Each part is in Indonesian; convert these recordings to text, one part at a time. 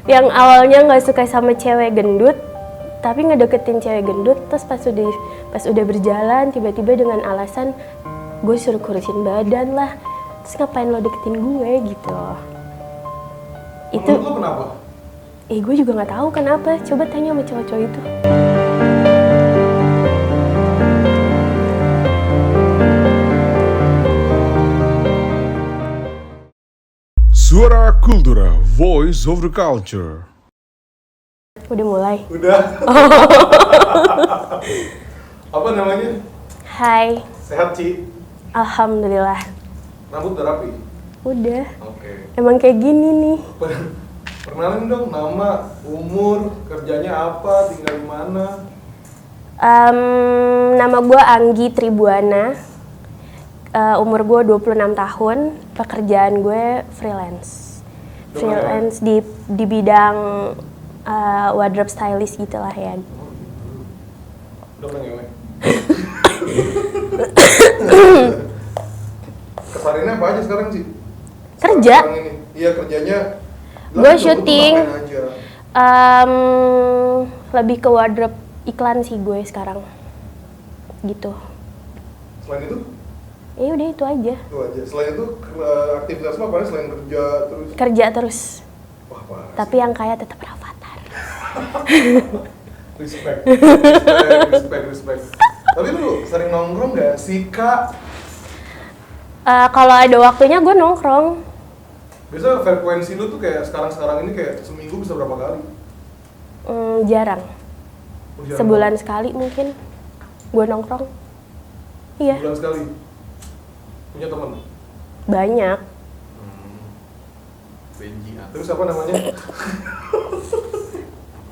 Yang awalnya nggak suka sama cewek gendut, tapi ngedeketin cewek gendut, terus pas udah berjalan tiba-tiba dengan alasan gue suruh kurusin badan lah, terus ngapain lo deketin gue gitu. Itu menurut lo kenapa? gue juga nggak tahu kenapa, coba tanya sama cowok-cowok itu. Suara Kultura, Voice of the Culture. Udah mulai. Udah. Apa namanya? Hai, Sehat, Ci? alhamdulillah. Rambut udah rapi? Udah. Oke. Emang kayak gini nih. Perkenalin dong nama, umur, kerjanya apa, tinggal di mana? Nama gue Anggi Tribuana. Umur gue 26 tahun. Pekerjaan gue freelance. Freelance di bidang wardrobe stylist gitulah ya. Udah ngewe. Kesariannya apa aja sekarang, Ci? Kerja. Sekarang ini. Iya, kerjanya. Gue syuting. Lebih ke wardrobe iklan sih gue sekarang. Gitu. Selain itu? Ya udah itu aja. Itu aja. Selain itu aktivitas apa nih selain kerja terus? Kerja terus. Wah, parah. Tapi yang kaya tetap Rafathar. Respect. Tapi lu sering nongkrong gak sih, Kak? Kalau ada waktunya gue nongkrong. Biasa frekuensi lu tuh kayak sekarang ini kayak seminggu bisa berapa kali? Jarang. Oh, jarang Sebulan banget. sekali mungkin gue nongkrong. Iya. Sebulan sekali. Punya teman? Banyak. Benji. Terus apa namanya?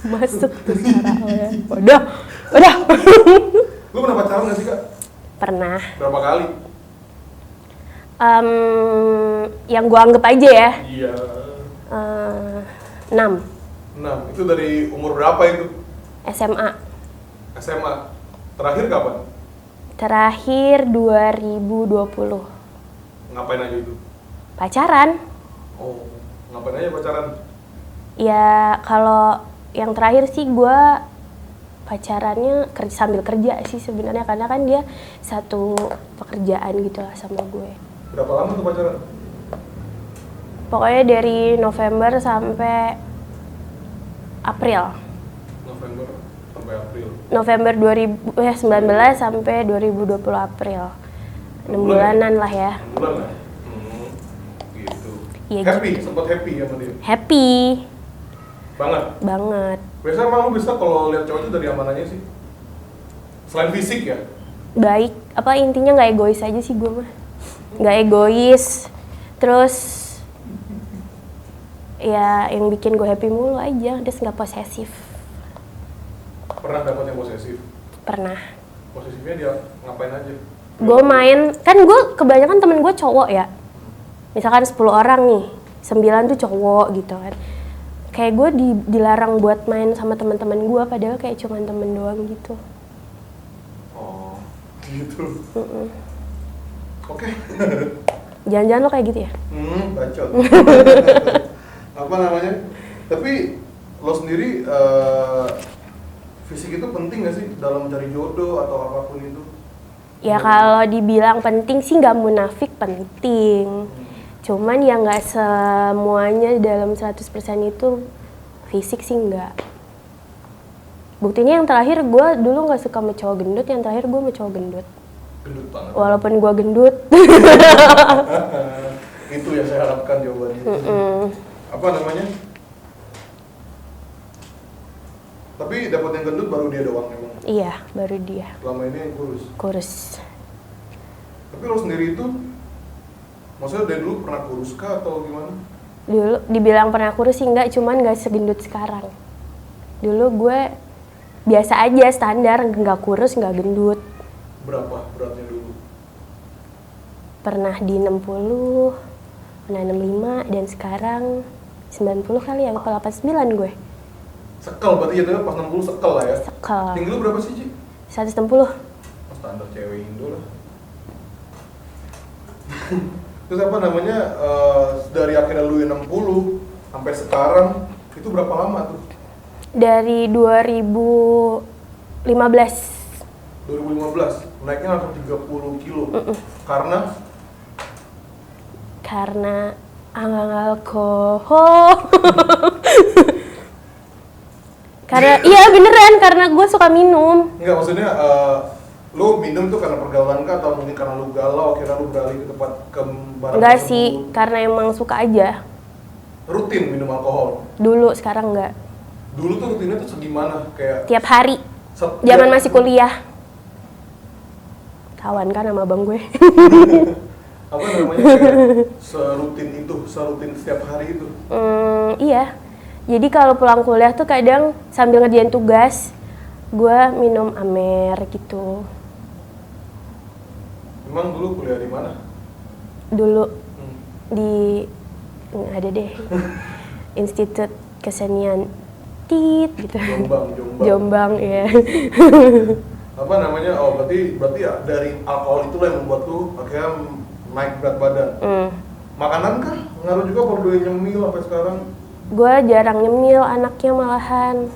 Masuk tuh Sarah ya. Udah. Lu pernah pacaran gak sih, Kak? Pernah. Berapa kali? Yang gue anggap aja ya. Iya. 6 6. Itu dari umur berapa itu? SMA. SMA. Terakhir kapan? Terakhir 2020. Ngapain aja itu? Pacaran. Oh, ngapain aja pacaran? Ya kalau yang terakhir sih gue pacarannya sambil kerja sih sebenarnya, karena kan dia satu pekerjaan gitu lah sama gue. Berapa lama tuh pacaran? Pokoknya dari November sampai April. November sampai April. November 2019 sampai 2020 April. 6 bulanan lah ya. 6 bulan lah? Gitu. Iya Happy? gitu. Sempet happy sama dia? Happy Banget? banget. Biasanya emang lu bisa kalau lihat cowok itu dari amanannya sih? Selain fisik ya? Baik, apa intinya nggak egois aja sih gue mah. Nggak egois. Terus ya yang bikin gue happy mulu aja, terus nggak posesif. Pernah dapet yang posesif? Pernah. Posesifnya dia ngapain aja? Gue main, kan gue kebanyakan temen gue cowok ya. Misalkan 10 orang nih, 9 tuh cowok gitu kan. Kayak gue dilarang buat main sama teman-teman gue, padahal kayak cuman temen doang gitu. Oh, gitu. Oke. Jangan-jangan lo kayak gitu ya? Bacot. Apa namanya? Tapi lo sendiri fisik itu penting gak sih dalam mencari jodoh atau apapun itu? Ya kalau dibilang penting sih nggak munafik, penting. Cuman ya nggak semuanya dalam 100% itu fisik sih nggak. Buktinya yang terakhir gue dulu nggak suka sama cowok gendut, yang terakhir gue sama cowok gendut. Gendut banget. Walaupun gue gendut. Itu yang saya harapkan jawabannya. Apa namanya? Tapi dapat yang gendut baru dia doang emang. Iya, baru dia. Selama ini yang kurus. Kurus. Tapi lo sendiri itu, maksudnya dari dulu pernah kurus kah atau gimana? Dulu dibilang pernah kurus sih enggak, cuman nggak segendut sekarang. Dulu gue biasa aja, standar, nggak kurus, nggak gendut. Berapa beratnya dulu? Pernah di 60, pernah 65, dan sekarang 90 kali ya, apa 89 gue. Sekel berarti jatuhnya pas 60 sekel lah ya? Sekel. Tinggi lu berapa sih, Ci? 160. Standar cewek Indo lah. Terus apa namanya, dari akhirnya lu 60 sampai sekarang Itu berapa lama tuh? Dari 2015. 2015, naiknya langsung 30 kilo. Karena Alkohol. Karena iya beneran karena gue suka minum. enggak, maksudnya lu minum tuh karena pergaulan kah atau mungkin karena lu galau akhirnya lu beralih ke tempat ke barang Enggak tersebut? sih, karena emang suka aja. Rutin minum alkohol. Dulu sekarang enggak. Dulu tuh rutinnya tuh segimana? Kayak Tiap hari. Zaman masih kuliah. Kawan kan sama abang gue. apa namanya kayak serutin setiap hari itu. Iya. Jadi kalau pulang kuliah tuh kadang sambil ngerjain tugas, gue minum Amer gitu. Emang dulu kuliah di mana? Dulu di ada deh Institut Kesenian Tit gitu. Jombang ya. Apa namanya? Oh, berarti ya dari alkohol itulah yang membuat lu akhirnya naik berat badan. Makanan kah? Ngaruh juga kalau udah nyemil sampai sekarang? Gue jarang nyemil anaknya malahan.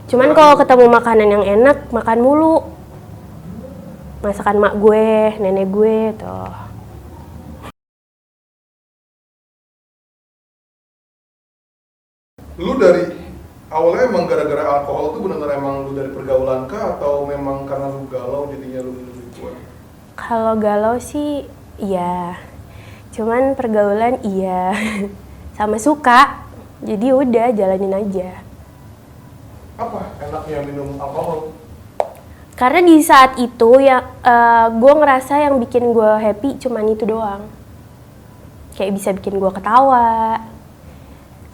Cuman kalau ketemu makanan yang enak, makan mulu. Masakan mak gue, nenek gue tuh. Lu dari awalnya emang gara-gara alkohol tuh benar-benar emang lu dari pergaulan kah atau memang karena lu galau jadinya lu minum itu? Kalau galau sih iya. Cuman pergaulan iya. Sama suka. Jadi udah jalanin aja. Apa enaknya minum alkohol? Karena di saat itu ya gue ngerasa yang bikin gue happy cuman itu doang. Kayak bisa bikin gue ketawa,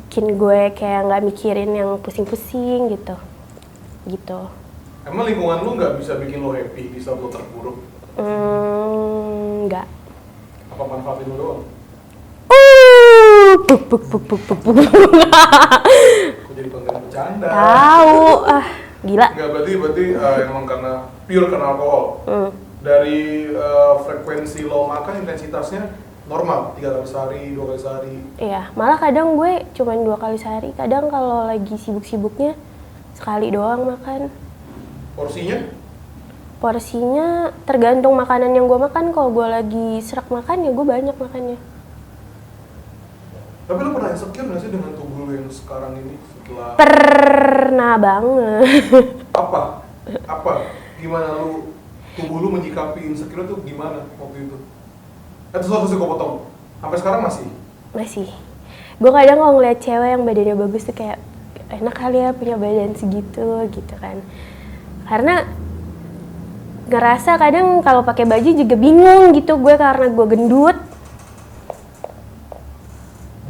bikin gue kayak nggak mikirin yang pusing-pusing gitu. Emang lingkungan lu nggak bisa bikin lo happy di saat lo terpuruk? Nggak. Apa manfaatin lo doang? Puk. Kok jadi konten bercanda? Tahu, gila. Nggak, berarti emang pure karena alkohol. Dari frekuensi lo makan intensitasnya normal, 3 kali sehari, 2 kali sehari. Iya, malah kadang gue cuma 2 kali sehari. Kadang kalau lagi sibuk-sibuknya sekali doang makan. Porsinya tergantung makanan yang gue makan. Kalau gue lagi serak makan ya gue banyak makannya. Tapi lo pernah insecure nggak sih dengan tubuh lo yang sekarang ini setelah? Pernah banget. Apa? Gimana tubuh lu menyikapi insecure tuh gimana waktu itu? Terus gue potong. Sampai sekarang masih? Masih. Gue kadang kalau ngeliat cewek yang badannya bagus tuh kayak enak kali ya punya badan segitu gitu kan. Karena ngerasa kadang kalau pakai baju juga bingung gitu gue karena gue gendut.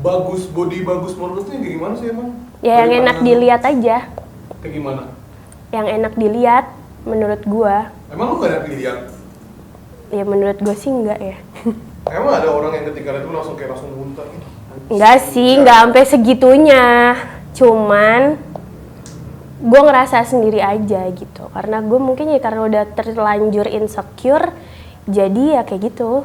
Body bagus menurut lu tuh yang kayak gimana sih emang? Ya yang enak dilihat aja. Kayak gimana? Yang enak dilihat menurut gue. Emang lu gak enak dilihat? Ya menurut gue sih enggak ya. Emang ada orang yang ketika lihat lu langsung muntah gitu? Enggak sih, enggak sampai segitunya. Cuman gue ngerasa sendiri aja gitu. Karena gue mungkin ya karena udah terlanjur insecure, jadi ya kayak gitu.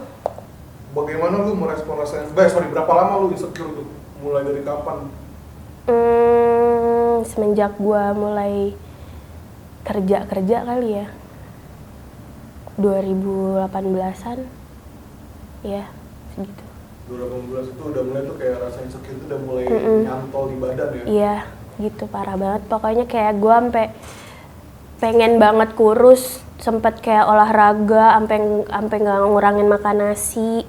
Bagaimana lu merespon rasanya? Berapa lama lu insecure tuh? Mulai dari kapan? Semenjak gue mulai kerja kali ya. 2018-an. Ya, segitu. 2018 itu udah mulai tuh kayak rasa insecure itu udah mulai nyantol di badan ya? Iya, gitu parah banget. Pokoknya kayak gue sampai pengen banget kurus, sempet kayak olahraga, sampai nggak ngurangin makan nasi,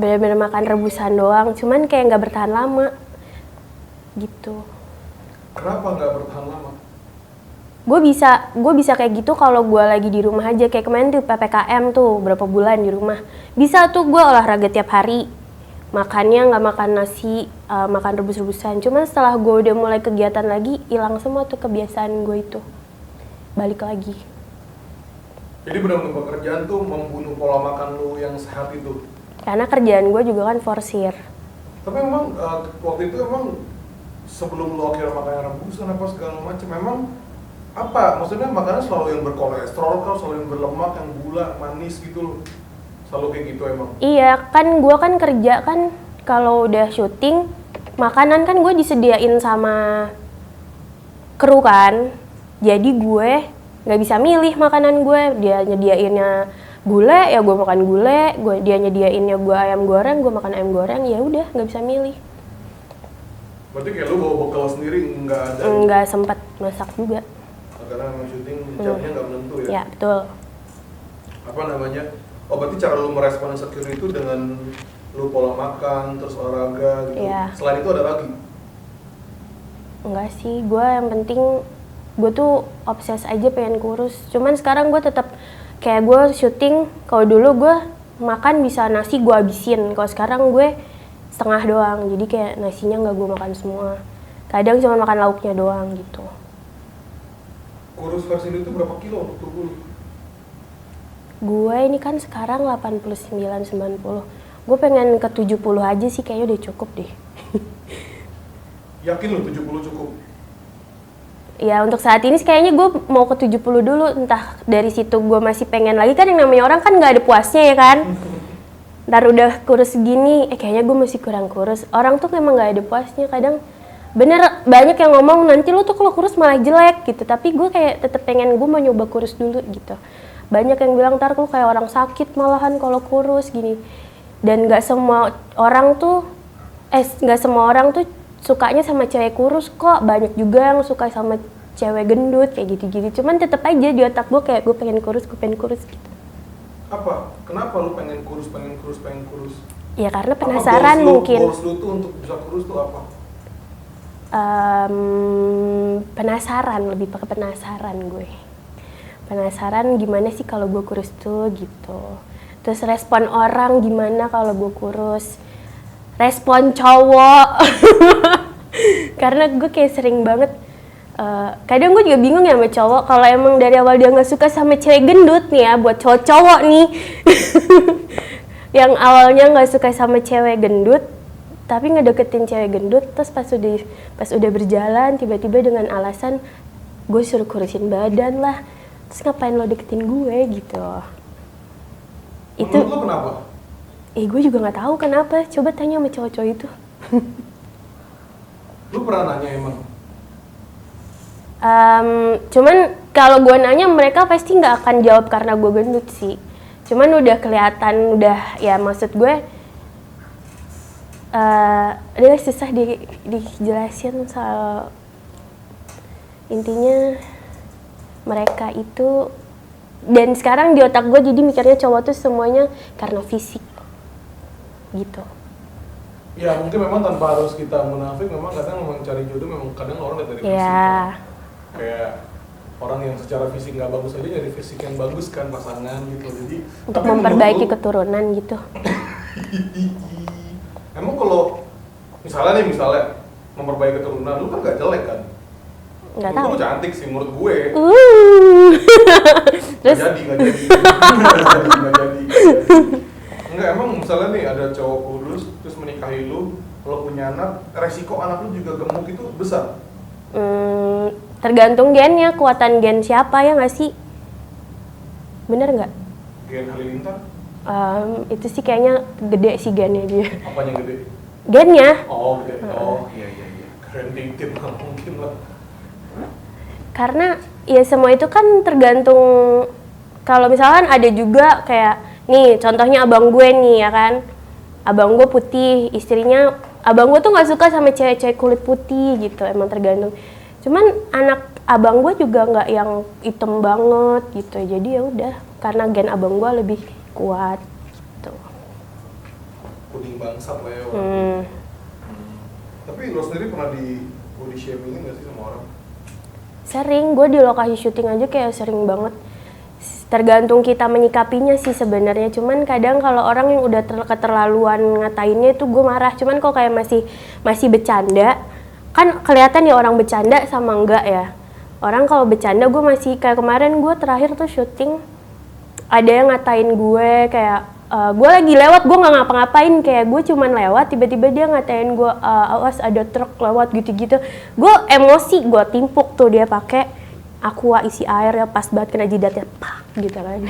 bener-bener makan rebusan doang. Cuman kayak nggak bertahan lama, gitu. Kenapa nggak bertahan lama? Gue bisa kayak gitu kalau gue lagi di rumah aja. Kayak kemarin tuh PPKM tuh berapa bulan di rumah. Bisa tuh gue olahraga tiap hari. Makannya nggak makan nasi, makan rebus-rebusan. Cuman setelah gue udah mulai kegiatan lagi, hilang semua tuh kebiasaan gue itu. Balik lagi. Jadi benar-benar pekerjaan tuh membunuh pola makan lu yang sehat itu? Karena kerjaan gue juga kan forsir. Tapi memang waktu itu emang sebelum lu akhirnya makan rebusan apa segala macam, memang apa? Maksudnya makanan selalu yang berkolesterol kan, selalu yang berlemak, yang gula, manis gitu loh. Selalu kayak gitu emang? Iya, kan gue kan kerja kan kalau udah syuting makanan kan gue disediain sama kru kan, jadi gue nggak bisa milih makanan gue. Dia nyediainnya gulai, ya gue makan gulai. Dia nyediainnya gue ayam goreng, gue makan ayam goreng. Ya udah, nggak bisa milih. Berarti kayak lu bawa bekal sendiri nggak ada? Nggak sempat masak juga. Karena memang syuting jamnya nggak menentu ya? Ya betul. Apa namanya? Oh berarti cara lu merespon insecure itu dengan lu pola makan, terus olahraga gitu? Iya. Selain itu ada lagi? Enggak sih, gue yang penting gue tuh obses aja pengen kurus. Cuman sekarang gue tetap kayak gue syuting, kalau dulu gue makan bisa nasi gue habisin, kalau sekarang gue setengah doang. Jadi kayak nasinya nggak gue makan semua. Kadang cuma makan lauknya doang gitu. Kurus versi lu itu berapa kilo untuk tubuh lu? Gue ini kan sekarang 89-90. Gue pengen ke 70 aja sih, kayaknya udah cukup deh. Yakin lu 70 cukup? Ya untuk saat ini kayaknya gue mau ke 70 dulu. Entah dari situ gue masih pengen lagi, kan yang namanya orang kan gak ada puasnya ya kan. Ntar udah kurus gini, kayaknya gue masih kurang kurus. Orang tuh memang gak ada puasnya. Kadang bener banyak yang ngomong nanti lu tuh kalau kurus malah jelek gitu. Tapi gue kayak tetep pengen, gue mau nyoba kurus dulu gitu. Banyak yang bilang ntar lu kayak orang sakit malahan kalau kurus gini. Dan gak semua orang tuh sukanya sama cewek kurus kok. Banyak juga yang suka sama cewek gendut kayak gitu-gitu. Cuman tetep aja di otak gue kayak gue pengen kurus gitu. Apa? Kenapa lu pengen kurus? Ya karena Apa penasaran mungkin. Goals lu tuh untuk bisa kurus tuh apa? Penasaran, lebih pakai penasaran gue. Penasaran gimana sih kalau gue kurus tuh gitu. Terus respon orang gimana kalau gue kurus. Respon cowok. Karena gue kayak sering banget kadang gue juga bingung ya sama cowok, kalau emang dari awal dia nggak suka sama cewek gendut nih ya, buat cowok-cowok nih yang awalnya nggak suka sama cewek gendut tapi ngedeketin cewek gendut, terus pas udah berjalan tiba-tiba dengan alasan gue suruh kurusin badan lah, terus ngapain lo deketin gue gitu. Itu menurut lo kenapa? Gue juga nggak tahu kenapa, coba tanya sama cowok-cowok itu. Lu pernah nanya emang? Cuman kalau gue nanya mereka pasti nggak akan jawab karena gue gendut sih. Cuman udah kelihatan, udah ya maksud gue udah susah dijelasin soal intinya mereka itu. Dan sekarang di otak gue jadi mikirnya cowok tuh semuanya karena fisik gitu. Ya mungkin memang tanpa harus kita munafik, memang kadang cari jodoh memang kadang orang lihat dari fisik. Ya. Kayak orang yang secara fisik nggak bagus aja nyari fisik yang bagus kan pasangan gitu. Jadi Untuk tapi memperbaiki menurut lu, keturunan gitu. emang kalau misalnya memperbaiki keturunan, lu kan nggak jelek kan? Nggak Menurut tahu. lu cantik sih menurut gue. Terus Nggak jadi. Enggak, emang misalnya nih ada cowok kurus terus menikahi lu, kalau punya anak, resiko anak lu juga gemuk itu besar. Tergantung gennya, kekuatan gen siapa ya nggak sih? Bener nggak? Gen Halilintar, Itu sih kayaknya gede sih gennya dia. apanya gede? Gennya, Oh gede, oh iya. Keren dikit lah mungkin lah. karena ya semua itu kan tergantung. Kalau misalkan ada juga kayak nih contohnya abang gue nih ya kan, abang gue putih, istrinya abang gue tuh nggak suka sama cewek-cewek kulit putih gitu, emang tergantung. Cuman anak abang gue juga nggak yang hitam banget gitu, jadi ya udah karena gen abang gue lebih kuat gitu. Kuning bangsat lah ya orang. Tapi lo sendiri pernah di body shaming nggak sih sama orang? Sering, gue di lokasi syuting aja kayak sering banget. Tergantung kita menyikapinya sih sebenarnya. Cuman kadang kalau orang yang udah keterlaluan ngatainnya itu gue marah. Cuman kok kayak masih bercanda, kan kelihatan ya orang bercanda sama enggak ya. Orang kalau bercanda gue masih kayak kemarin gue terakhir tuh syuting ada yang ngatain gue kayak gue lagi lewat, gue nggak ngapa-ngapain, kayak gue cuman lewat tiba-tiba dia ngatain gue awas ada truk lewat gitu-gitu. Gue emosi, gue timpuk tuh dia pakai aqua isi air ya, pas banget kena jidatnya pak gitu kan.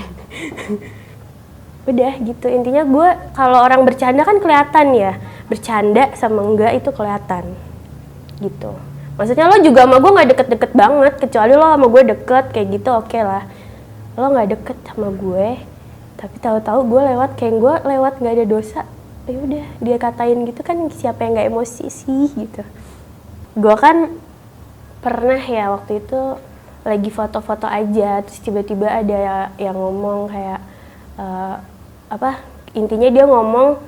Udah gitu intinya. Gue kalau orang bercanda kan kelihatan ya, bercanda sama enggak itu kelihatan gitu. Maksudnya lo juga sama gue nggak deket-deket banget, kecuali lo sama gue deket kayak gitu oke lah. Lo nggak deket sama gue, tapi tahu-tahu gue lewat kayak gue lewat nggak ada dosa, ya udah dia katain gitu kan, siapa yang nggak emosi sih gitu. Gue kan pernah ya waktu itu lagi foto-foto aja, terus tiba-tiba ada yang ngomong kayak intinya dia ngomong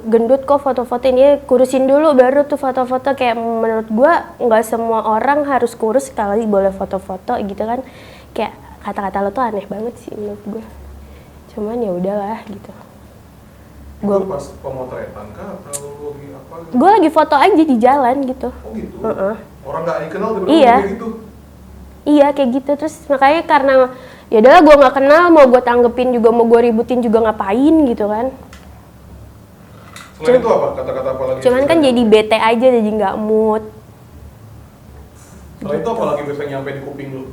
gendut kok foto-foto ini, kurusin dulu baru tuh foto-foto. Kayak menurut gue nggak semua orang harus kurus sekali boleh foto-foto gitu kan. Kayak kata-kata lo tuh aneh banget sih menurut gue, cuman ya udahlah gitu. Gue pas pemotretan kah atau lagi apa gitu? Gue lagi foto aja di jalan gitu. Oh gitu? Orang nggak dikenal tiba-tiba Iya. kayak gitu? Iya kayak gitu, terus makanya karena ya udahlah gue nggak kenal, mau gue tanggepin juga mau gue ributin juga ngapain gitu kan. Selain itu apa? Kata-kata apa lagi? Cuman kan jadi bete aja, jadi nggak mood. Selain itu apa lagi biasanya nyampe di kuping lu?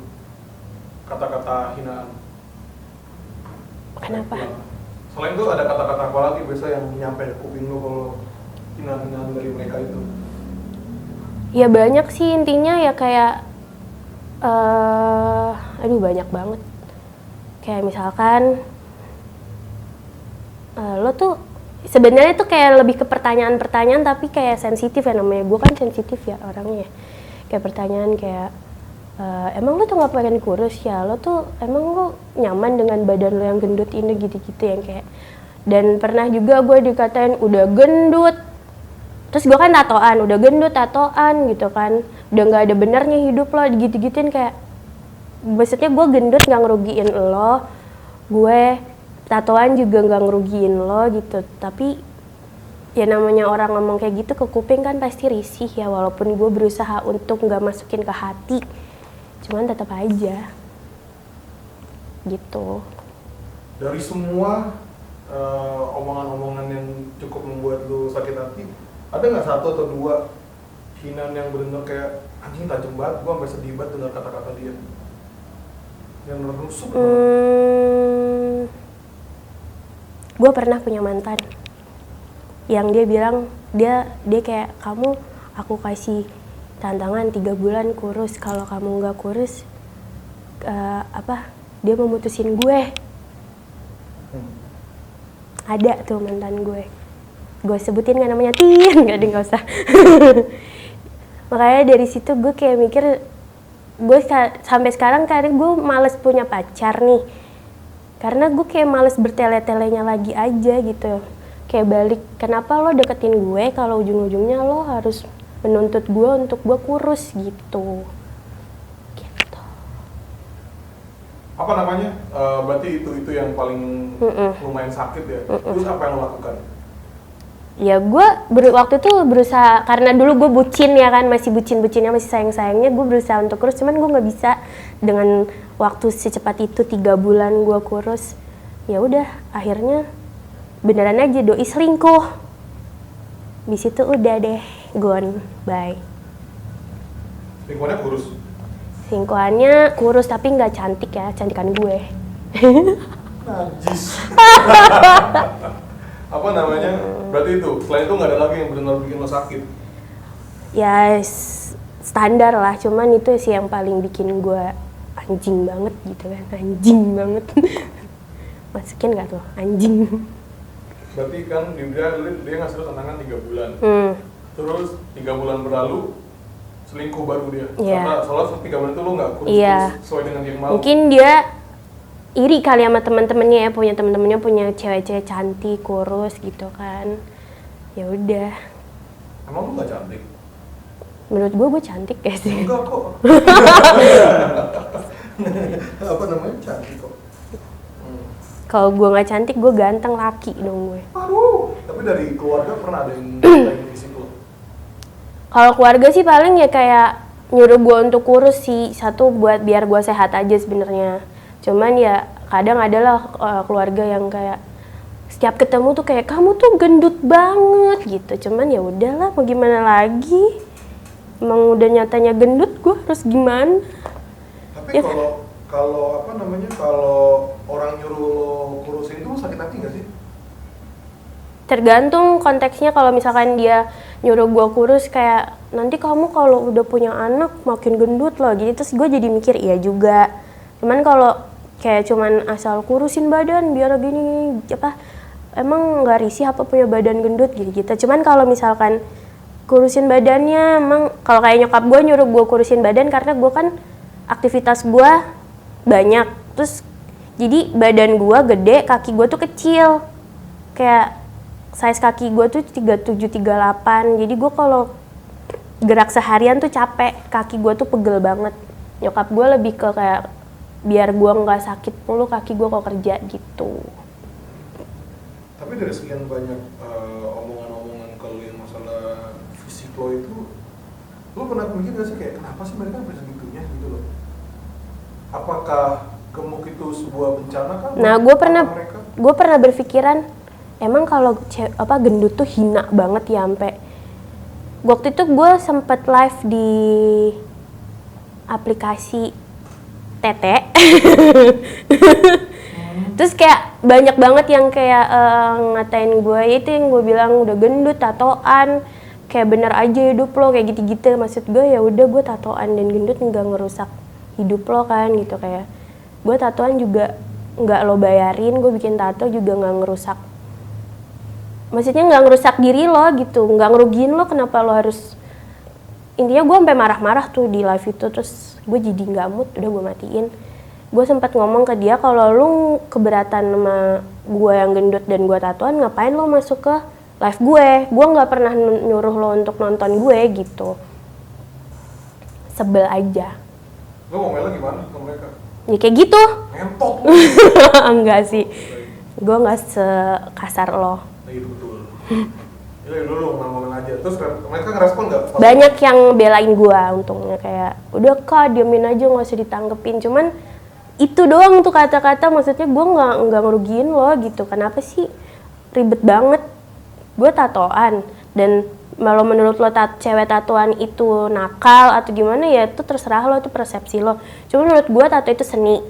Kata-kata hinaan. Kenapa? Selain itu ada kata-kata apa lagi biasa yang nyampe di kuping lu kalau hinaan-hinaan dari mereka itu? Ya banyak sih, intinya ya kayak aduh banyak banget. Kayak misalkan lo tuh sebenarnya tuh kayak lebih ke pertanyaan-pertanyaan tapi kayak sensitif ya, namanya gue kan sensitif ya orangnya. Kayak pertanyaan kayak emang lo tuh nggak pengen kurus ya, lo tuh emang lo nyaman dengan badan lo yang gendut ini, gitu-gitu yang kayak. Dan pernah juga gue dikatain udah gendut, terus gue kan tatoan, udah gendut tatoan gitu kan, udah nggak ada benernya hidup lo, gitu-gituin. Kayak maksudnya gue gendut nggak ngerugiin lo, gue tatoan juga nggak ngerugiin lo gitu. Tapi ya namanya orang ngomong kayak gitu ke kuping kan pasti risih ya, walaupun gue berusaha untuk nggak masukin ke hati, cuman tetap aja gitu. Dari semua omongan-omongan yang cukup membuat lu sakit hati, ada nggak satu atau dua hinaan yang benar-benar kayak anjing tajam banget, gue sampai sedih banget dengar kata-kata dia yang menusuk? Gue pernah punya mantan yang dia bilang dia kayak, kamu aku kasih tantangan 3 bulan kurus, kalau kamu nggak kurus dia mau mutusin gue. Ada tuh mantan gue sebutin nggak namanya, Tin, nggak usah. Makanya dari situ gue kayak mikir, gue sampai sekarang karena gue males punya pacar nih, karena gue kayak males bertele-telenya lagi aja gitu. Kayak balik, kenapa lo deketin gue kalau ujung-ujungnya lo harus menuntut gue untuk gue kurus gitu. Apa namanya? Berarti itu yang paling lumayan sakit ya. Terus apa yang lo lakukan? Ya gue waktu itu berusaha, karena dulu gue bucin ya kan, masih bucin-bucinnya, masih sayang-sayangnya, gue berusaha untuk kurus, cuman gue nggak bisa dengan waktu secepat itu 3 bulan gue kurus. Ya udah, akhirnya beneran aja doi selingkuh. Di situ udah deh, gone, bye. Lingkungannya kurus? Selingkuhannya kurus tapi nggak cantik ya, cantikan gue. Najis. Apa namanya? Berarti itu, selain itu nggak ada lagi yang benar-benar bikin lo sakit? Ya standar lah, cuman itu sih yang paling bikin gue anjing banget gitu kan, anjing banget. Masukin nggak tuh, anjing. Berarti kan dia ngasih lo tantangan 3 bulan. Terus 3 bulan berlalu, selingkuh baru dia. Yeah. Soalnya 3 bulan itu lo nggak kurus sesuai dengan yang mau. Mungkin dia iri kali sama teman-temannya ya, punya teman-temannya punya cewek-cewek cantik, kurus gitu kan. Ya udah. Emang lo nggak cantik? Menurut gue cantik ya sih. Enggak kok. Apa namanya, cantik kok. Kalau gue nggak cantik, gue ganteng, laki dong gue. Aduh. Tapi dari keluarga pernah ada yang nanya fisik lo? Kalau keluarga sih paling ya kayak nyuruh gue untuk kurus sih, satu buat biar gue sehat aja sebenarnya. Cuman ya kadang adalah keluarga yang kayak setiap ketemu tuh kayak kamu tuh gendut banget gitu. Cuman ya udahlah, mau gimana lagi? Emang udah nyatanya gendut, gue harus gimana? Tapi Ya. kalau apa namanya, kalau orang nyuruh lo kurusin itu lo sakit hati nggak sih? Tergantung konteksnya. Kalau misalkan dia nyuruh gue kurus, kayak nanti kamu kalau udah punya anak makin gendut loh gitu, terus gue jadi mikir iya juga. Cuman kalau kayak cuman asal kurusin badan biar gini apa, emang nggak risih apa punya badan gendut gitu. Cuman kalau misalkan kurusin badannya, emang kalau kayak nyokap gue nyuruh gue kurusin badan karena gue kan aktivitas gue banyak, terus jadi badan gue gede, kaki gue tuh kecil, kayak size kaki gue tuh 37, 38. Jadi gue kalau gerak seharian tuh capek, kaki gue tuh pegel banget. Nyokap gue lebih ke kayak biar gue nggak sakit mulu kaki gue kalau kerja gitu. Tapi dari sekian banyak omongan-omongan kalau yang masalah fisik lo itu, lo pernah mikir gak sih kayak kenapa sih mereka bisa segitunya gitu loh? Apakah gemuk itu sebuah bencana kan? Nah, gue pernah berpikiran, emang kalau gendut tuh hina banget ya, sampai waktu itu gue sempet live di aplikasi TT. Terus kayak banyak banget yang kayak ngatain gue, itu yang gue bilang udah gendut, tatoan, kayak bener aja hidup lo kayak gitu-gitu. Maksud gue ya udah, gue tatoan dan gendut nggak ngerusak hidup lo kan gitu. Kayak gue tatoan juga nggak lo bayarin, gue bikin tato juga nggak ngerusak, maksudnya nggak ngerusak diri lo gitu, nggak ngerugiin lo, kenapa lo harus. Intinya gue sampai marah-marah tuh di live itu, terus gue jadi nggak mood, udah gue matiin. Gue sempat ngomong ke dia, kalau lu keberatan sama gue yang gendut dan gue tatoan, ngapain lo masuk ke live gue nggak pernah nyuruh lo untuk nonton gue gitu. Sebel aja. Lo ngomelnya gimana ke mereka? Ya kayak gitu. Ngentot lo. Enggak sih, gue nggak sekasar lo. Nah itu betul. Ya lu ngomel-ngomel aja. Terus mereka ngerespon nggak? Banyak yang belain gue untungnya, kayak udah kak diemin aja nggak usah ditanggepin. Cuman itu doang tuh kata-kata, maksudnya gue nggak ngerugiin lo gitu. Kenapa sih ribet banget? Gue tatoan, dan kalau menurut lo cewek tatoan itu nakal atau gimana, ya itu terserah lo, itu persepsi lo. Cuma menurut gue tato itu seni.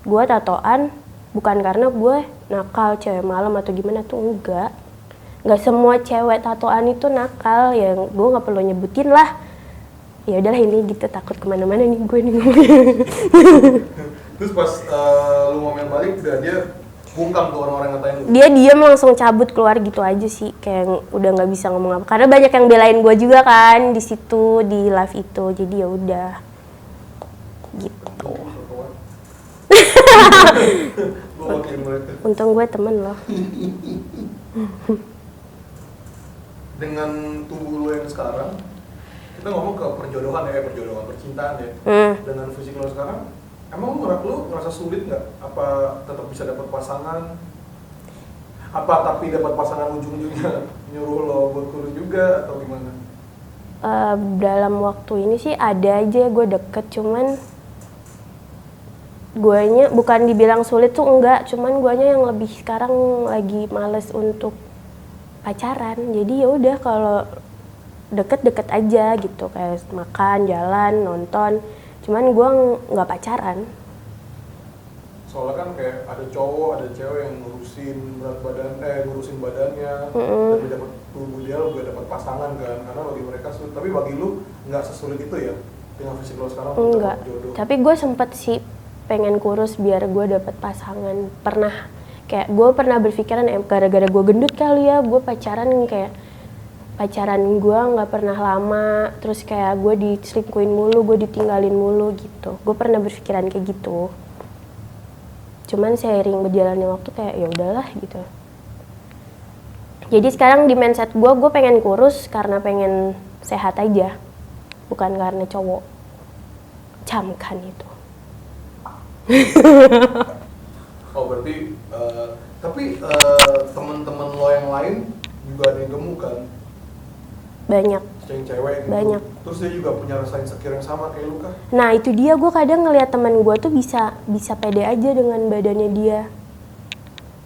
Gue tatoan bukan karena gue nakal, cewek malam atau gimana, tuh enggak. Nggak semua cewek tatoan itu nakal, ya gue nggak perlu nyebutin lah. Ya udahlah, ini gitu, takut kemana-mana nih gue nih ngomongnya. Terus pas lu ngomel balik, dia bungkam tuh orang-orang ngatain lu? Dia diam langsung cabut keluar gitu aja sih, kayak udah nggak bisa ngomong apa. Karena banyak yang belain gue juga kan di situ, di live itu, jadi ya udah gitu. Gue makin mereka. Untung gue temen loh. Dengan tubuh lu yang sekarang, kita ngomong ke perjodohan percintaan ya. Dengan fisik lu sekarang, emang lu ngerasa sulit nggak? Apa tetap bisa dapat pasangan? Apa tapi dapat pasangan ujung-ujungnya nyuruh lo buat kurus juga atau gimana? Dalam waktu ini sih ada aja gue deket, cuman guanya bukan dibilang sulit tuh enggak, cuman guanya yang lebih sekarang lagi males untuk pacaran. Jadi ya udah, kalau deket-deket aja gitu, kayak makan, jalan, nonton. Cuman gue nggak pacaran. Soalnya kan kayak ada cowok, ada cewek yang ngurusin ngurusin badannya, tapi dapat tubuh dia juga dapat pasangan kan, karena bagi mereka sulit. Tapi bagi lu nggak sesulit itu ya dengan fisik lo sekarang? Enggak. Tapi gue sempet sih pengen kurus biar gue dapet pasangan. Kayak gue pernah berpikiran gara-gara gue gendut kali ya, gue pacaran gue nggak pernah lama, terus kayak gue diselingkuhin mulu, gue ditinggalin mulu gitu. Gue pernah berpikiran kayak gitu. Cuman seiring berjalannya waktu kayak ya udahlah gitu. Jadi sekarang di mindset gue pengen kurus karena pengen sehat aja, bukan karena cowok. Camkan itu. Oh berarti, tapi teman-teman lo yang lain juga ada yang gemuk kan? Banyak. Yang cewek gitu. Banyak. Terus dia juga punya rasa insecure yang sama kayak lu kah? Nah itu dia, gue kadang ngeliat teman gue tuh bisa pede aja dengan badannya dia.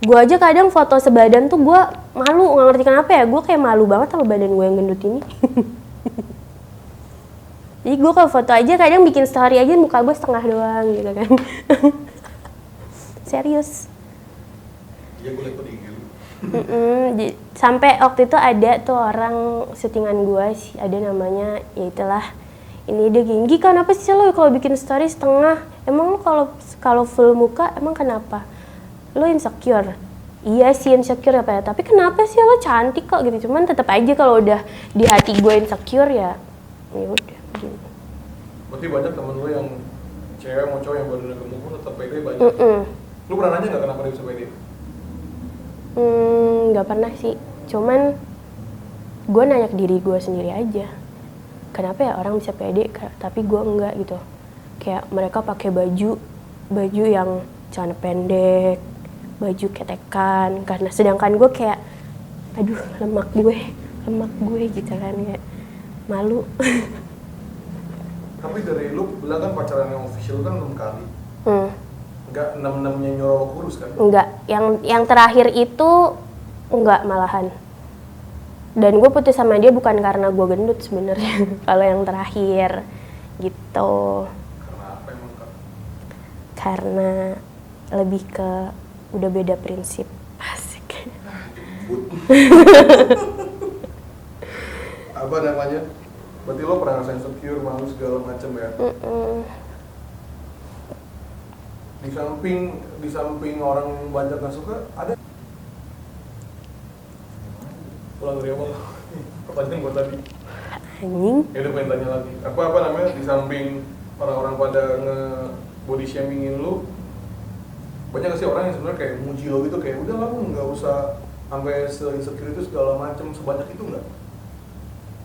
Gue aja kadang foto sebadan tuh gue malu, nggak ngerti kenapa ya, gue kayak malu banget sama badan gue yang gendut ini. Jadi gue kalau foto aja kadang bikin story aja muka gue setengah doang gitu kan. Serius. Iya gue liat di IG lu. Sampai waktu itu ada tuh orang syutingan gue, ada namanya, ya itulah, ini dia gini, kenapa sih lo kalau bikin story setengah? Emang lo kalau full muka emang kenapa? Lo insecure? Iya sih insecure apa ya, tapi kenapa sih lo cantik kok gitu. Cuman tetap aja kalau udah di hati gue insecure ya udah gitu. Berarti banyak temen lu yang cewek mau cowok yang badannya gemuk pun tetap pede banyak. Lu pernah nanya nggak kenapa dia bisa pede? Nggak pernah sih, cuman gue nanya ke diri gue sendiri aja, kenapa ya orang bisa pede tapi gue enggak gitu. Kayak mereka pakai baju yang celana pendek, baju ketekan, karena sedangkan gue kayak aduh lemak gue gitu kan, kayak malu. Tapi dari lu bilang kan pacaran yang official kan 6 kali. Enggak 6-6-nya nyolok kurus kan? Enggak, yang terakhir itu enggak malahan. Dan gue putus sama dia bukan karena gue gendut sebenarnya. Kalau yang terakhir gitu. Karena apa emang Kak? Karena lebih ke udah beda prinsip. Asik. Apa namanya? Berarti lo pernah ngerasain insecure, malu segala macem ya? Di samping orang banyak nggak suka, ada pulang dari awal. Pertanyaan gue tadi. Anjing. Ya udah pengen tanya lagi. Apa namanya? Di samping orang-orang pada body shamingin lu, banyak gak sih orang yang sebenarnya kayak muji lo gitu, kayak udah lah lu nggak usah sampai se-insecure itu segala macem, sebanyak itu nggak?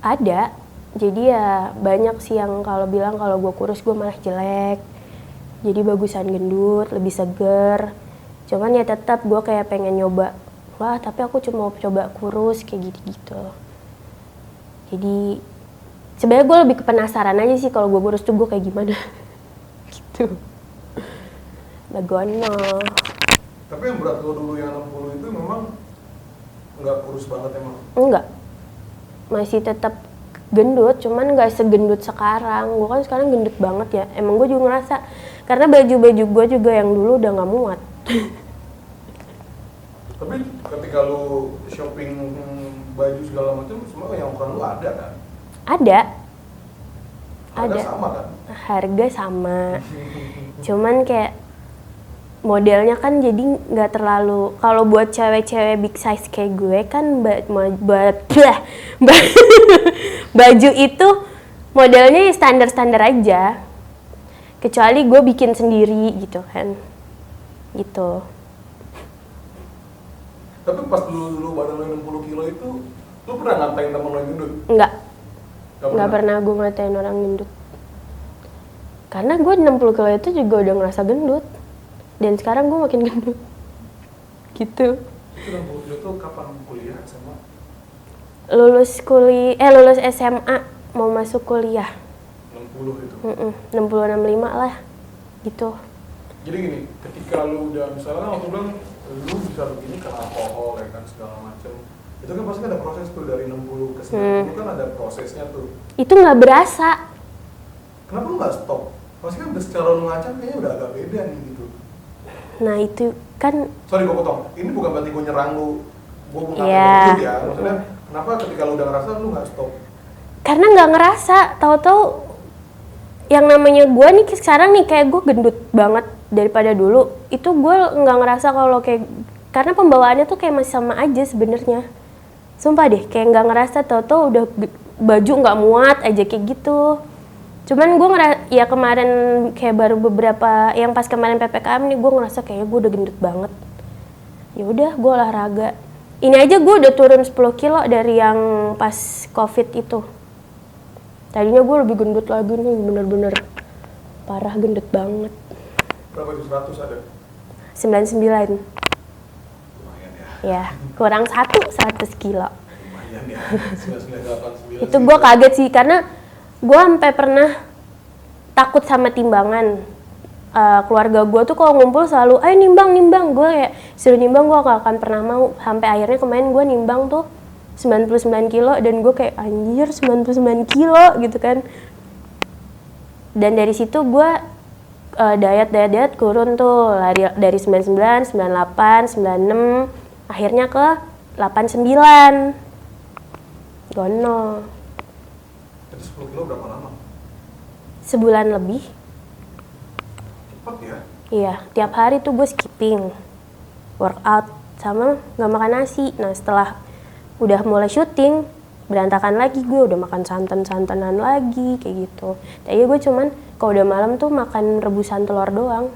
Ada. Jadi ya banyak sih yang kalau bilang kalau gue kurus gue malah jelek. Jadi bagusan gendut, lebih seger. Cuman ya tetap gue kayak pengen nyoba. Wah tapi aku cuma mau coba kurus kayak gitu-gitu. Jadi sebenarnya gue lebih ke penasaran aja sih kalau gue kurus tuh gue kayak gimana. Gitu. Bagono. Tapi yang berat lo dulu yang 60 itu memang nggak kurus banget emang? Enggak. Masih tetap gendut, cuman nggak segendut sekarang. Gue kan sekarang gendut banget ya. Emang gue juga ngerasa, karena baju-baju gue juga yang dulu udah nggak muat. Tapi ketika lu shopping baju segala macam, semua yang ukuran lu ada kan? Ada. Harga sama kan? Harga sama. Cuman kayak modelnya kan jadi nggak terlalu, kalau buat cewek-cewek big size kayak gue kan baju itu modelnya standar-standar aja, kecuali gue bikin sendiri gitu kan, gitu. Tapi pas dulu badan lo 60 kilo itu, lu pernah ngatain temen lo yang gendut? Nggak pernah gue ngatain orang gendut, karena gue 60 kilo itu juga udah ngerasa gendut. Dan sekarang gue makin gendut. Gitu. Itu 60 kilo tuh kapan kuliah sama? Lulus SMA mau masuk kuliah. 60 itu? 60-65 lah. Gitu. Jadi gini, ketika lu udah misalnya waktu bilang lu bisa begini karena alkohol ya kan segala macem, itu kan pasti ada proses tuh dari 60 ke 90 kan ada prosesnya tuh. Itu nggak berasa. Kenapa lu nggak stop? Pasti kan udah secara lu ngaca kayaknya udah agak beda nih gitu. Nah itu kan. Sorry gue potong, ini bukan berarti gue nyerang lu, gue mau ngatain Iya. lu ya. Maksudnya kenapa ketika lu udah ngerasa lu nggak stop? Karena nggak ngerasa, tahu-tahu yang namanya gue nih sekarang nih kayak gue gendut banget daripada dulu. Itu gue nggak ngerasa kalau kayak, karena pembawaannya tuh kayak masih sama aja sebenarnya. Sumpah deh, kayak nggak ngerasa, tahu-tahu udah baju nggak muat aja kayak gitu. Cuman gue ya kemarin kayak baru beberapa, yang pas kemarin PPKM nih gue ngerasa kayaknya gue udah gendut banget. Ya udah gue olahraga. Ini aja gue udah turun 10 kilo dari yang pas COVID itu. Tadinya gue lebih gendut lagi nih, bener-bener parah gendut banget. Berapa itu 100 ada? 99. Lumayan ya. Ya, kurang 100 kilo. Lumayan ya. 9989. Itu gue kaget sih, karena gue sampai pernah takut sama timbangan. Keluarga gue tuh kalau ngumpul selalu, ayo nimbang, gue kayak suruh nimbang gue gak akan pernah mau. Sampai akhirnya kemarin gue nimbang tuh 99 kilo dan gue kayak anjir 99 kilo gitu kan. Dan dari situ gue diet turun tuh, dari 99, 98, 96, akhirnya ke 89. Gono. Itu 10 kilo berapa lama? Sebulan lebih. Cepat ya? Iya, tiap hari tuh gue skipping workout sama nggak makan nasi. Nah setelah udah mulai syuting berantakan lagi, gue udah makan santan-santanan lagi kayak gitu. Tapi gue cuman kalau udah malam tuh makan rebusan telur doang.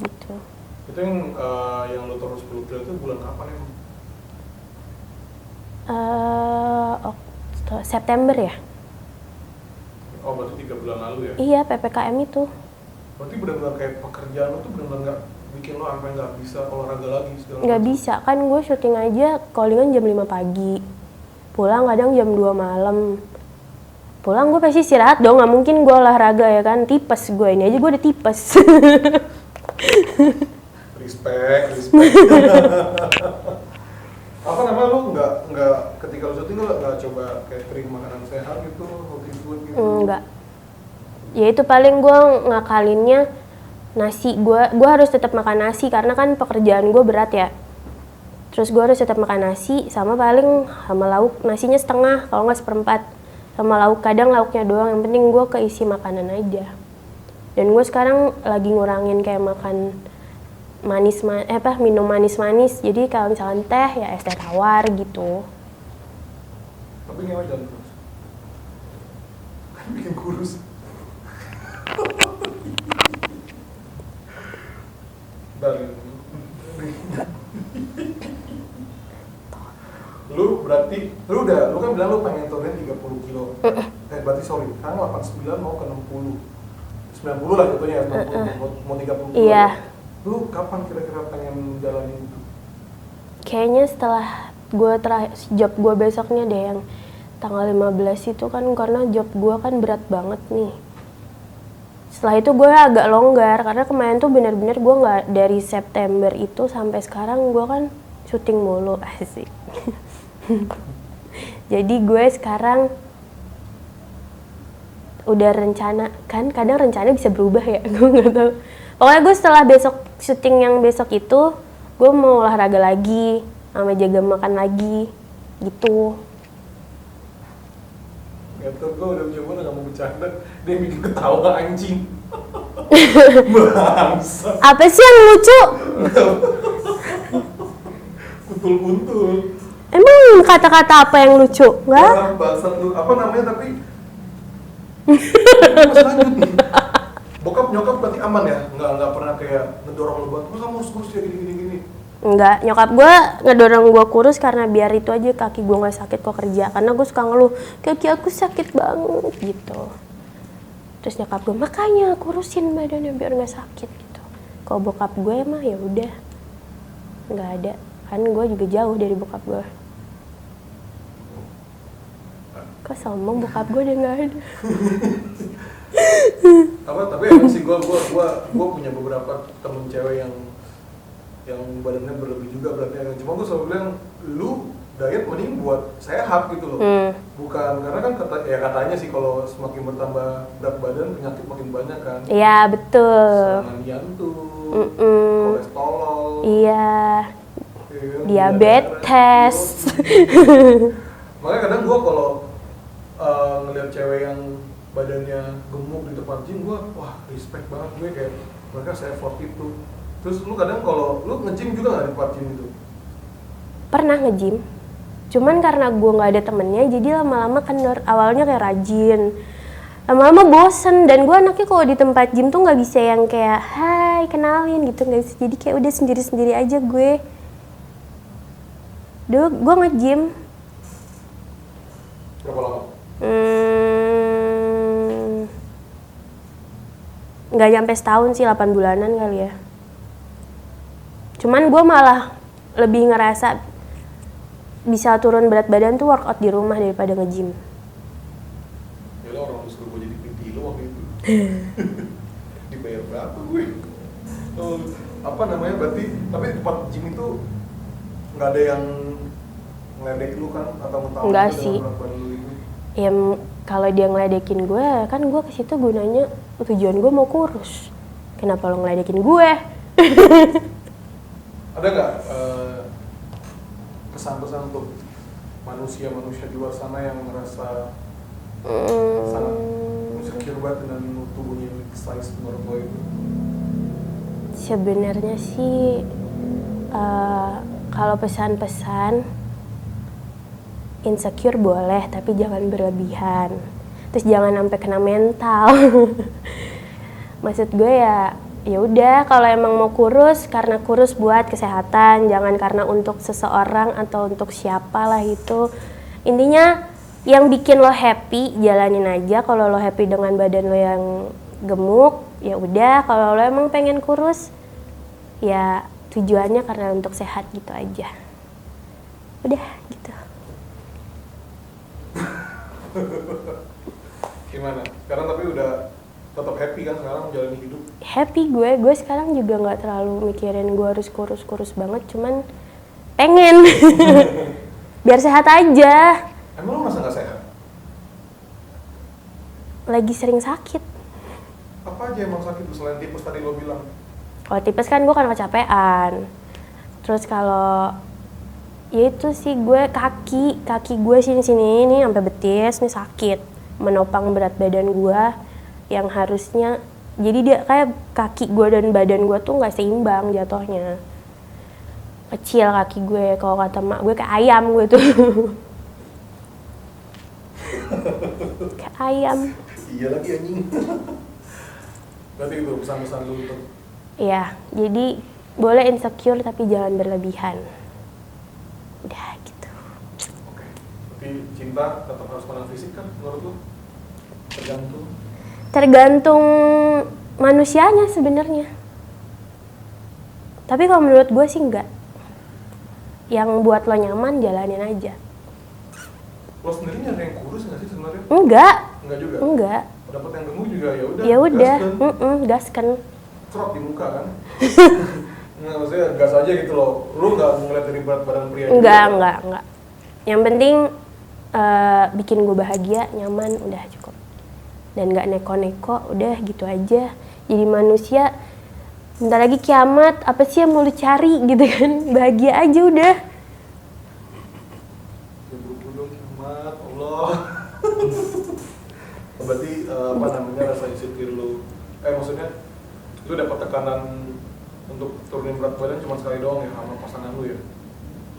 Gitu. Itu yang lo turun 10 kilo itu bulan kapan emang? September ya? Oh berarti 3 bulan lalu ya? Iya, PPKM itu. Berarti benar-benar kayak pekerjaan lo tuh benar-benar nggak bikin lo sampai nggak bisa olahraga lagi segala Nggak macam? bisa, kan gue syuting aja callingan jam 5 pagi. Pulang kadang jam 2 malam. Pulang gue pasti istirahat dong, nggak mungkin gue olahraga ya kan. Tipes gue, ini aja gue udah tipes. Respect. Apa namanya lo nggak ketika lo syuting lo nggak coba catering makanan sehat gitu, healthy food gitu? Enggak. Ya itu paling gue ngakalinnya nasi. Gue harus tetap makan nasi karena kan pekerjaan gue berat ya. Terus gue harus tetap makan nasi sama paling sama lauk, nasinya setengah kalau nggak seperempat. Sama lauk, kadang lauknya doang, yang penting gue keisi makanan aja. Dan gue sekarang lagi ngurangin kayak makan minum manis-manis. Jadi kalau misalkan teh ya es teh tawar gitu. Tapi ngewe jalan terus. Kan bikin kurus. Dan lu kan bilang lu pengen turunin 30 kilo. Berarti sorry, sekarang 89 mau ke 60. 90 lah jatuhnya, 90, mau 30 kilo. Iya. Lu kapan kira-kira pengen jalanin itu? Kayaknya setelah job gue besoknya deh, yang tanggal 15 itu kan, karena job gue kan berat banget nih. Setelah itu gue agak longgar karena kemarin tuh bener-bener gue nggak, dari September itu sampai sekarang gue kan syuting mulu, asik. Jadi gue sekarang udah rencana, kan kadang rencana bisa berubah ya, gue nggak tahu. Pokoknya gue setelah besok syuting yang besok itu, gue mau olahraga lagi, sama jaga makan lagi, gitu. Gatot, gue udah coba gak mau bercanda, dia bikin ketawa anjing. Bangsa. Apa sih yang lucu? Kuntul-kuntul. Emang kata-kata apa yang lucu? Nggak? Ya, bangsat lu, apa namanya tapi? Mas lanjut nih. Bokap nyokap berarti aman ya? Nggak pernah kayak ngedorong lu buat, kamu harus kurus ya gini-gini. Enggak, nyokap gue ngedorong gue kurus karena biar itu aja kaki gue nggak sakit kok kerja. Karena gue suka ngeluh, kaki aku sakit banget gitu. Terus nyokap gue, makanya kurusin badannya biar nggak sakit gitu. Kalau bokap gue mah ya udah nggak ada. Kan gue juga jauh dari bokap gue. Kok sombong, bokap gue udah nggak ada. Tapi emang sih gue punya beberapa temen cewek yang badannya berlebih juga berarti. Cuma gue selalu bilang, lu diet mending buat sehat gitu loh. Bukan, karena kan katanya sih kalau semakin bertambah berat badan penyakit makin banyak kan. Iya betul. Serangan jantung, kolesterol. Iya. Diabetes. Makanya kadang gue kalau ngeliat cewek yang badannya gemuk di tempat gym, gue wah respect banget, gue kayak mereka se-effort itu. Terus lu kadang kalau lu nge-gym juga nggak di tempat gym itu? Pernah nge-gym, cuman karena gue nggak ada temennya, jadi lama-lama kan awalnya kayak rajin, lama-lama bosen. Dan gue anaknya kalau di tempat gym tuh nggak bisa yang kayak hai kenalin gitu, nggak bisa. Jadi kayak udah sendiri-sendiri aja gue. Dulu gue nge-gym Berapa lama? nggak nyampe setahun sih, 8 bulanan kali ya. Cuman gue malah lebih ngerasa bisa turun berat badan tuh workout di rumah daripada nge-gym. Ya lo orang suruh gue jadi PT lo waktu itu. Dibayar berapa gue? Apa namanya, berarti tapi tempat gym itu nggak ada yang ngeledek lu kan atau ngetawain Enggak lu sih. dengan berat badan lu itu? Ya kalau dia ngeledekin gue, kan gue ke situ gunanya tujuan gue mau kurus. Kenapa lo ngeledekin gue? Ada nggak kesan-kesan untuk manusia-manusia di luar sana yang merasa sangat insecure banget dengan tubuhnya yang size menurut lo itu? Sebenarnya sih kalau pesan-pesan insecure boleh, tapi jangan berlebihan. Terus jangan sampai kena mental. Maksud gue ya udah kalau emang mau kurus karena kurus buat kesehatan, jangan karena untuk seseorang atau untuk siapa lah itu. Intinya yang bikin lo happy jalanin aja. Kalau lo happy dengan badan lo yang gemuk, ya udah. Kalau lo emang pengen kurus, ya tujuannya karena untuk sehat gitu aja. Udah gitu. Gimana? Sekarang tapi udah tetap happy kan sekarang menjalani hidup? Happy gue sekarang juga nggak terlalu mikirin gue harus kurus banget, cuman pengen biar sehat aja. Emang lo masa nggak sehat? Lagi sering sakit. Apa aja emang sakit selain tipes tadi lo bilang? Kalau tipes kan gue kan kecapean. Terus kalau ya itu sih gue kaki gue sini ini sampai betis nih sakit, menopang berat badan gue yang harusnya, jadi dia kayak kaki gue dan badan gue tuh nggak seimbang jatuhnya, kecil kaki gue. Kalau kata mak gue kayak ayam gue tuh. Kayak ayam. Iya lagi anjing. Berarti itu pesan-pesan lu untuk Iya, jadi boleh insecure tapi jangan berlebihan. Udah gitu. oke. Tapi cinta tetap harus menang fisik kan menurut lu? Tergantung manusianya sebenarnya. Tapi kalau menurut gue sih enggak. Yang buat lo nyaman jalanin aja. Lo sendiri nyari yang kurus nggak sih sebenarnya? Enggak. Enggak juga. Enggak. Dapat yang gemuk juga ya udah. Ya udah, gas kan. gaskan. Cerot di muka kan? Nggak, maksudnya gas aja gitu loh. Lu nggak ngeliat dari berat badan pria juga? Enggak. Yang penting bikin gue bahagia, nyaman, udah cukup. Dan nggak neko-neko, udah gitu aja. Jadi manusia, bentar lagi kiamat, apa sih yang mau lu cari gitu kan? Bahagia aja udah. Ya buru-buru kiamat, Allah. Berarti apa namanya rasa insecure lu? Maksudnya lu dapat tekanan untuk turunin berat badan cuma sekali doang ya sama pasangan lu ya?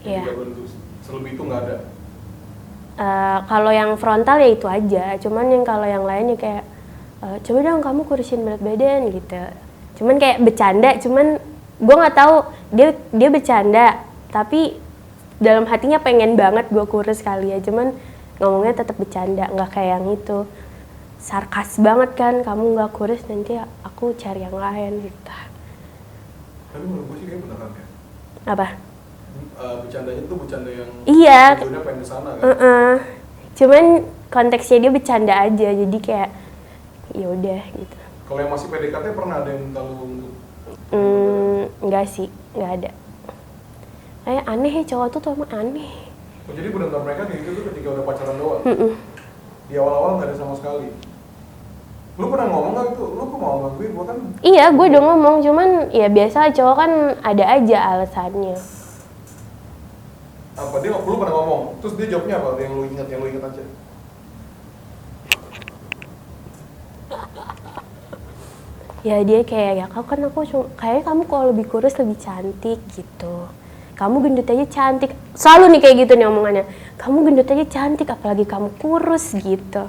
Iya. Selebih itu nggak ada? Kalau yang frontal ya itu aja, cuman yang kalau yang lainnya kayak coba dong kamu kurusin berat badan gitu. Cuman kayak bercanda, cuman gue nggak tahu dia bercanda, tapi dalam hatinya pengen banget gue kurus kali ya. Cuman ngomongnya tetap bercanda, nggak kayak yang itu sarkas banget kan, kamu nggak kurus nanti aku cari yang lain gitu. Tapi menurut gue sih kayak beneran ya. Apa? Bercandanya tuh bercanda yang Iya. tujuannya pengen kesana kan? Cuman konteksnya dia bercanda aja, jadi kayak ya udah gitu. Kalau yang masih PDKT pernah ada yang minta lu untuk Enggak sih, enggak ada. Kayak aneh ya, cowok tuh emang aneh. Oh, jadi benar-benar mereka kayak gitu tuh ketika udah pacaran doang? Di awal-awal nggak ada sama sekali? Lu pernah ngomong nggak itu? Lu kok mau sama gue? Gue kan Iya, gue udah ngomong, cuman ya biasa cowok kan ada aja alasannya. apa dia lu pernah ngomong? Terus dia jawabnya apa? Yang lu ingat aja? Ya dia kayak, ya kayaknya kamu kalau lebih kurus lebih cantik gitu. Kamu gendut aja cantik. Selalu nih kayak gitu nih omongannya. Kamu gendut aja cantik, apalagi kamu kurus gitu.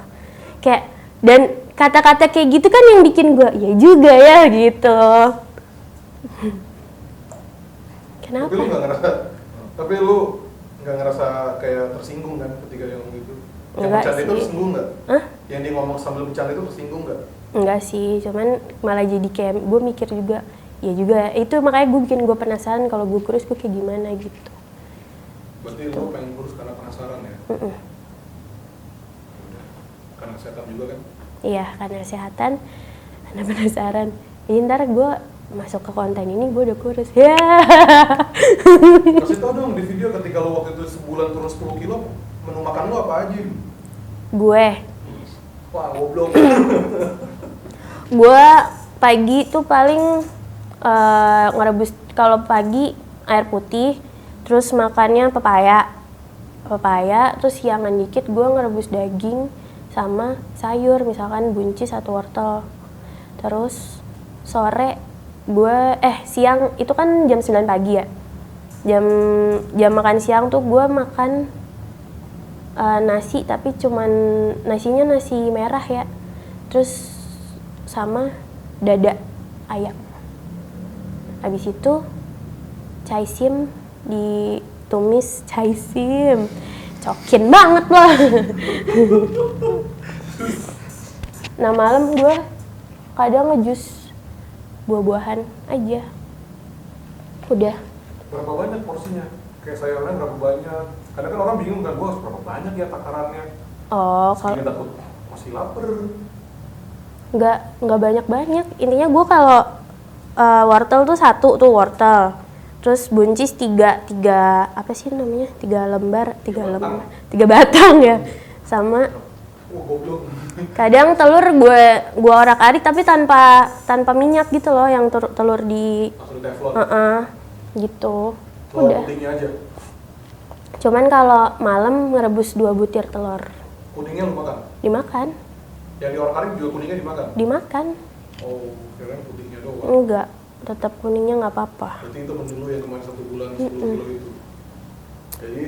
Kayak, dan kata-kata kayak gitu kan yang bikin gue, ya juga ya gitu. Kenapa? Tapi lu nggak ngerasa kayak tersinggung kan ketika dia ngomong gitu? Yang Enggak bercanda itu sih. tersinggung nggak? Hah? Yang dia ngomong sambil bercanda itu tersinggung nggak? Enggak sih, cuman malah jadi kayak gue mikir juga, ya juga itu makanya gue bikin gue penasaran kalau gue kurus gue kayak gimana gitu. Berarti lu pengen kurus karena penasaran ya? Udah. Karena kesehatan juga kan? Iya, karena kesehatan, karena penasaran. Ya, ntar gue masuk ke konten ini gue udah kurus. Ya. Kasih tau dong di video ketika lu waktu itu sebulan turun 10 kilo, menu makan lu apa aja? Gue Wah, goblok. Gue pagi tuh paling ngerebus, kalau pagi air putih, Terus makannya pepaya, terus siangan dikit gue ngerebus daging sama sayur, misalkan buncis atau wortel. Terus sore siang itu kan jam 9 pagi ya. Jam makan siang tuh gue makan nasi, tapi cuman nasinya nasi merah ya. Terus sama dada ayam. Habis itu caisim ditumis, caisim. Cokin banget loh. Nah malam gue kadang ngejus buah-buahan aja. Udah. Berapa banyak porsinya? Kayak sayurnya berapa banyak? Kadang kan orang bingung kan, gue harus berapa banyak ya takarannya. Oh, kalau Segini takut masih lapar. nggak banyak-banyak. Intinya gue kalau wortel tuh 1 tuh wortel. Terus buncis 3 apa sih namanya? 3 lembar, 3 batang ya. Sama Goblok. kadang telur gue orak-arik tapi tanpa minyak gitu loh, yang telur di Langsung teflon. gitu. Telur Udah. putihnya aja. Cuman kalau malam ngerebus 2 butir telur. Kuningnya lu makan? Dimakan. Yang di orang juga kuningnya dimakan? Dimakan. Oh, kirain putihnya doang. Enggak, tetap kuningnya nggak apa-apa. Berarti itu menu lu yang kemarin 1 bulan 10 kilo itu. Jadi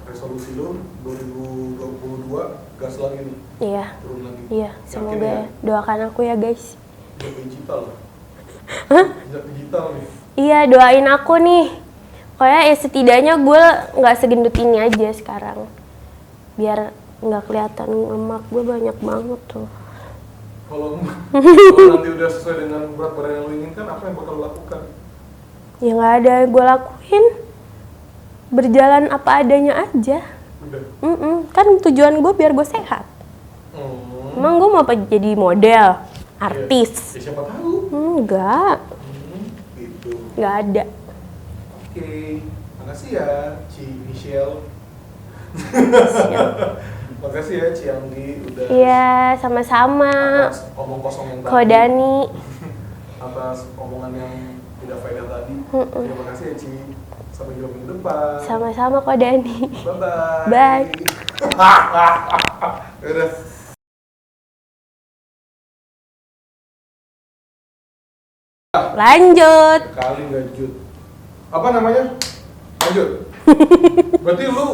resolusi lu 2022 gas lagi nih, Iya. turun lagi. Iya, Yakin semoga ya? doakan aku ya guys. Jejak digital. Jejak digital nih. Iya, doain aku nih. Kayak ya setidaknya gue nggak segendut ini aja sekarang. Biar nggak kelihatan lemak gue banyak banget tuh. Kalau nanti udah sesuai dengan berat badan yang lu inginkan, apa yang bakal lu lakukan? Ya nggak ada yang gue lakuin. Berjalan apa adanya aja. Udah. Kan tujuan gue biar gue sehat. Emang gue mau apa jadi model, artis? Ya siapa tahu. Enggak, Gitu. nggak ada. Oke, makasih ya Ci Michelle. Makasih ya Ci Anggi udah Iya, sama-sama. atas omong kosong yang tadi. Kodani. Atas omongan yang tidak faedah tadi. Terima kasih ya Ci. Sampai jumpa minggu depan. Sama-sama Kodani. Bye-bye. Bye. Udah. Lanjut. Kali lanjut. Apa namanya? Lanjut. Berarti lu